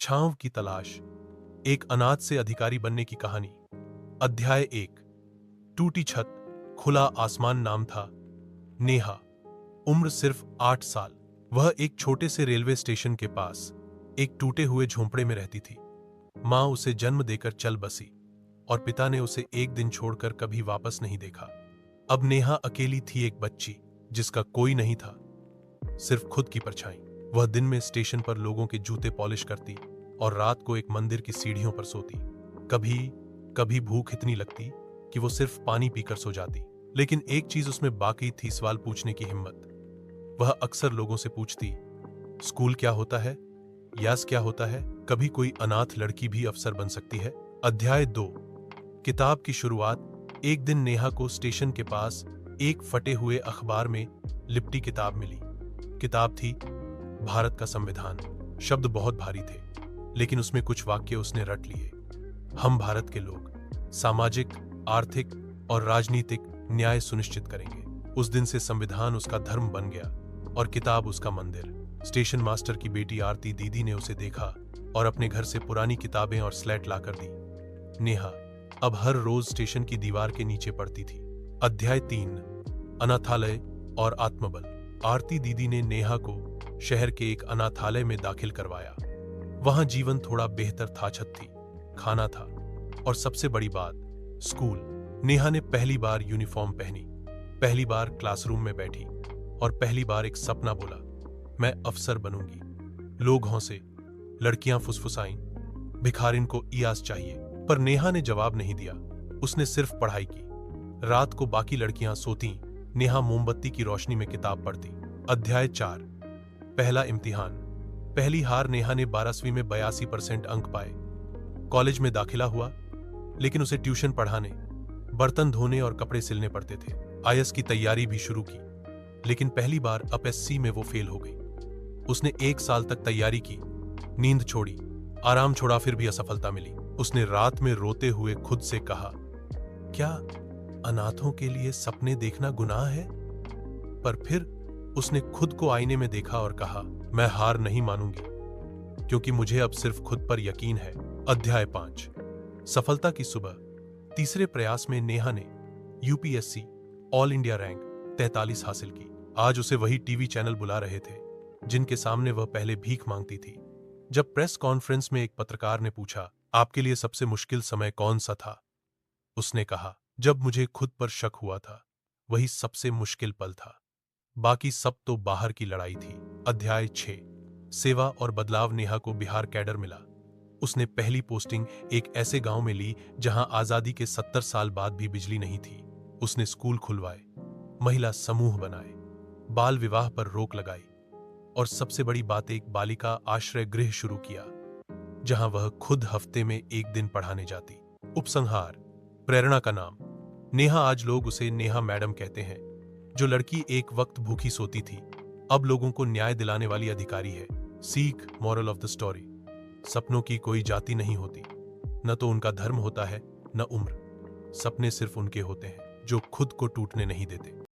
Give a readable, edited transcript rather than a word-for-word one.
छांव की तलाश, एक अनाथ से अधिकारी बनने की कहानी। अध्याय 1। टूटी छत, खुला आसमान। नाम था नेहा। उम्र सिर्फ 8 साल। वह एक छोटे से रेलवे स्टेशन के पास एक टूटे हुए झोंपड़े में रहती थी। मां उसे जन्म देकर चल बसी और पिता ने उसे एक दिन छोड़कर कभी वापस नहीं देखा। अब नेहा अकेली थी, एक बच्ची जिसका कोई नहीं था, सिर्फ खुद की परछाई। वह दिन में स्टेशन पर लोगों के जूते पॉलिश करती और रात को एक मंदिर की सीढ़ियों पर सोती। कभी कभी भूख इतनी लगती कि वो सिर्फ पानी पीकर सो जाती, लेकिन एक चीज उसमें बाकी थी, सवाल पूछने की हिम्मत। वह अक्सर लोगों से पूछती, स्कूल क्या होता है, यास क्या होता है, कभी कोई अनाथ लड़की भी अफसर बन सकती है। अध्याय 2। किताब की शुरुआत। एक दिन नेहा को स्टेशन के पास एक फटे हुए अखबार में लिपटी किताब मिली। किताब थी भारत का संविधान। शब्द बहुत भारी थे, लेकिन उसमें कुछ वाक्य उसने रट लिए। हम भारत के लोग सामाजिक, आर्थिक और राजनीतिक न्याय सुनिश्चित करेंगे। उस दिन से संविधान उसका धर्म बन गया और किताब उसका मंदिर। स्टेशन मास्टर की बेटी आरती दीदी ने उसे देखा और अपने घर से पुरानी किताबें और स्लेट लाकर दी। नेहा अब हर रोज स्टेशन की दीवार के नीचे पढ़ती थी। अध्याय 3। अनाथालय और आत्मबल। आरती दीदी ने नेहा को शहर के एक अनाथालय में दाखिल करवाया। वहां जीवन थोड़ा बेहतर था, छत थी, खाना था और सबसे बड़ी बात, स्कूल। नेहा ने पहली बार यूनिफॉर्म पहनी, पहली बार क्लासरूम में बैठी और पहली बार एक सपना बोला, मैं अफसर बनूंगी। लोग हंसे, लड़कियां फुसफुसाईं, भिखारिन को इयास चाहिए, पर नेहा ने जवाब नहीं दिया। उसने सिर्फ पढ़ाई की। रात को बाकी लड़कियां सोती, नेहा मोमबत्ती की रोशनी में किताब पढ़ती। अध्याय 4। पहला इम्तिहान। पहली हार। नेहा ने 12वीं में 82% अंक पाए। कॉलेज में दाखिला हुआ, लेकिन उसे ट्यूशन पढ़ाने, बर्तन धोने और कपड़े सिलने पड़ते थे। आईएएस की तैयारी भी शुरू की, लेकिन पहली बार एसएससी में वो फेल हो गई। उसने 1 साल तक तैयारी की, नींद छोड़ी, आराम छोड़ा, फिर भी असफलता मिली। उसने रात में रोते हुए खुद से कहा, क्या अनाथों के लिए सपने देखना गुनाह है? पर फिर उसने खुद को आईने में देखा और कहा, मैं हार नहीं मानूंगी, क्योंकि मुझे अब सिर्फ खुद पर यकीन है। अध्याय 5। सफलता की सुबह। तीसरे प्रयास में नेहा ने यूपीएससी ऑल इंडिया रैंक 43 हासिल की। आज उसे वही टीवी चैनल बुला रहे थे जिनके सामने वह पहले भीख मांगती थी। जब प्रेस कॉन्फ्रेंस में एक पत्रकार ने पूछा, आपके लिए सबसे मुश्किल समय कौन सा था, उसने कहा, जब मुझे खुद पर शक हुआ था, वही सबसे मुश्किल पल था। बाकी सब तो बाहर की लड़ाई थी। अध्याय 6। सेवा और बदलाव। नेहा को बिहार कैडर मिला। उसने पहली पोस्टिंग एक ऐसे गांव में ली जहां आजादी के 70 साल बाद भी बिजली नहीं थी। उसने स्कूल खुलवाए, महिला समूह बनाए, बाल विवाह पर रोक लगाई और सबसे बड़ी बात, एक बालिका आश्रय गृह शुरू किया जहां वह खुद हफ्ते में एक दिन पढ़ाने जाती। उपसंहार। प्रेरणा का नाम। नेहा, आज लोग उसे नेहा मैडम कहते हैं। जो लड़की एक वक्त भूखी सोती थी, अब लोगों को न्याय दिलाने वाली अधिकारी है। सीख, मॉरल ऑफ द स्टोरी, सपनों की कोई जाति नहीं होती, न तो उनका धर्म होता है, न उम्र। सपने सिर्फ उनके होते हैं जो खुद को टूटने नहीं देते।